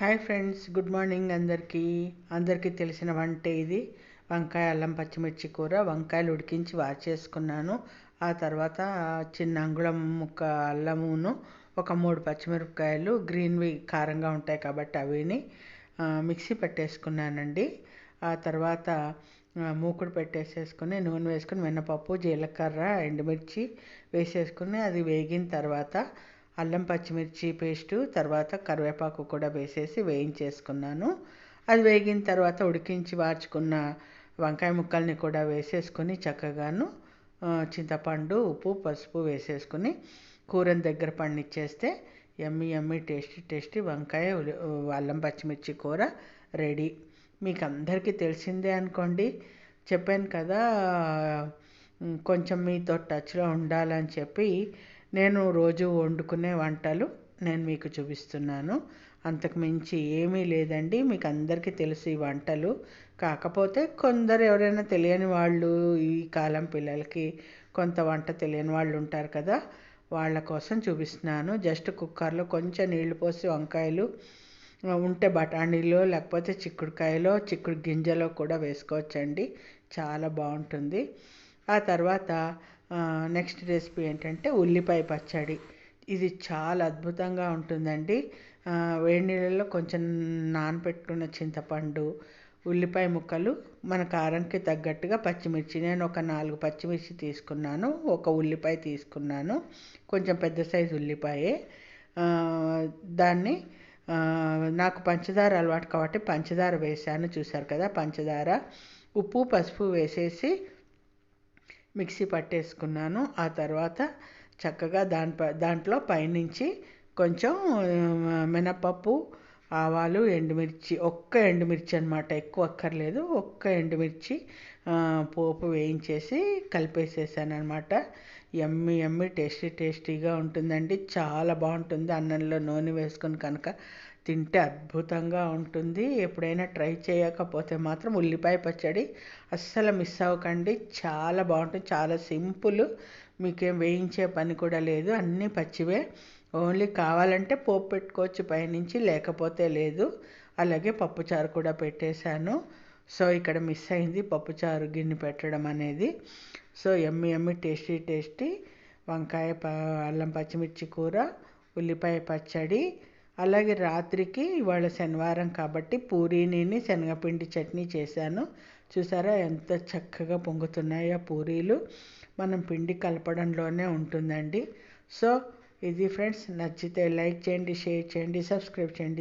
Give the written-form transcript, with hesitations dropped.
Hi friends, good morning అందరికీ తెలిసిన వంటే ఇది. వంకాయ అల్లం పచ్చిమిర్చి కూర. వంకాయలు ఉడికించి వాచేసుకున్నాను. ఆ తర్వాత చిన్న అంగుళం ముక్క అల్లమును ఒక 3 పచ్చిమిరపకాయలు గ్రీన్వి కారంగా ఉంటాయి కాబట్టి అవిని మిక్సీ పెట్టేసుకున్నానండి. ఆ తర్వాత మూకుడు పెట్టేసేసుకుని నూనె వేసుకుని మినపప్పు, జీలకర్ర, ఎండుమిర్చి వేసేసుకుని అది వేగిన తర్వాత అల్లం పచ్చిమిర్చి పేస్టు, తర్వాత కరివేపాకు కూడా వేసేసి వేయించేసుకున్నాను. అది వేగిన తర్వాత ఉడికించి వార్చుకున్న వంకాయ ముక్కల్ని కూడా వేసేసుకొని చక్కగాను చింతపండు, ఉప్పు, పసుపు వేసేసుకుని కూరని దగ్గర పండిచ్చేస్తే యమ్మీ టేస్టీ వంకాయ అల్లం పచ్చిమిర్చి కూర రెడీ. మీకు అందరికీ తెలిసిందే అనుకోండి. చెప్పాను కదా, కొంచెం మీతో టచ్లో ఉండాలని చెప్పి నేను రోజు వండుకునే వంటలు నేను మీకు చూపిస్తున్నాను. అంతకు మించి ఏమీ లేదండి. మీకు అందరికీ తెలుసు ఈ వంటలు. కాకపోతే కొందరు ఎవరైనా తెలియని వాళ్ళు, ఈ కాలం పిల్లలకి కొంత వంట తెలియని వాళ్ళు ఉంటారు కదా, వాళ్ళ కోసం చూపిస్తున్నాను. జస్ట్ కుక్కర్లో కొంచెం నీళ్లు పోసి వంకాయలు ఉంటే బఠానీలో, లేకపోతే చిక్కుడుకాయలో, చిక్కుడు గింజలో కూడా వేసుకోవచ్చండి. చాలా బాగుంటుంది. ఆ తర్వాత నెక్స్ట్ రెసిపీ ఏంటంటే ఉల్లిపాయ పచ్చడి. ఇది చాలా అద్భుతంగా ఉంటుందండి. వేడి నీళ్ళలో కొంచెం నానబెట్టుకున్న చింతపండు, ఉల్లిపాయ ముక్కలు, మన కారంకి తగ్గట్టుగా పచ్చిమిర్చి, నేను ఒక 4 పచ్చిమిర్చి తీసుకున్నాను, ఒక ఉల్లిపాయ తీసుకున్నాను, కొంచెం పెద్ద సైజు ఉల్లిపాయే. దాన్ని నాకు పంచదార అలవాటు కాబట్టి పంచదార వేసాను, చూసారు కదా. పంచదార, ఉప్పు, పసుపు వేసేసి మిక్సీ పట్టేసుకున్నాను. ఆ తర్వాత చక్కగా దాంట్లో పైనుంచి కొంచెం మినపప్పు, ఆవాలు, ఎండుమిర్చి, ఒక్క ఎండుమిర్చి అనమాట, ఎక్కువ అక్కర్లేదు, ఒక్క ఎండుమిర్చి పోపు వేయించేసి కలిపేసేసాను అనమాట. యమ్మీ టేస్టీగా ఉంటుందండి. చాలా బాగుంటుంది. అన్నంలో నూనె వేసుకొని కనుక తింటే అద్భుతంగా ఉంటుంది. ఎప్పుడైనా ట్రై చేయకపోతే మాత్రం ఉల్లిపాయ పచ్చడి అస్సలు మిస్ అవ్వకండి. చాలా బాగుంటుంది. చాలా సింపుల్. మీకేం వేయించే పని కూడా లేదు. అన్నీ పచ్చివే. ఓన్లీ కావాలంటే పోపు పెట్టుకోవచ్చు పైనుంచి, లేకపోతే లేదు. అలాగే పప్పుచారు కూడా పెట్టేశాను. సో ఇక్కడ మిస్ అయింది పప్పుచారు గిన్నె పెట్టడం అనేది. సో యమ్మీ టేస్టీ వంకాయ అల్లం పచ్చిమిర్చి కూర, ఉల్లిపాయ పచ్చడి. అలాగే రాత్రికి, ఇవాళ శనివారం కాబట్టి పూరీని శనగపిండి చట్నీ చేశాను. చూసారా ఎంత చక్కగా పొంగుతున్నాయో పూరీలు. మనం పిండి కలపడంలోనే ఉంటుందండి. సో ఇది ఫ్రెండ్స్, నచ్చితే లైక్ చేయండి, షేర్ చేయండి, సబ్స్క్రైబ్ చేయండి.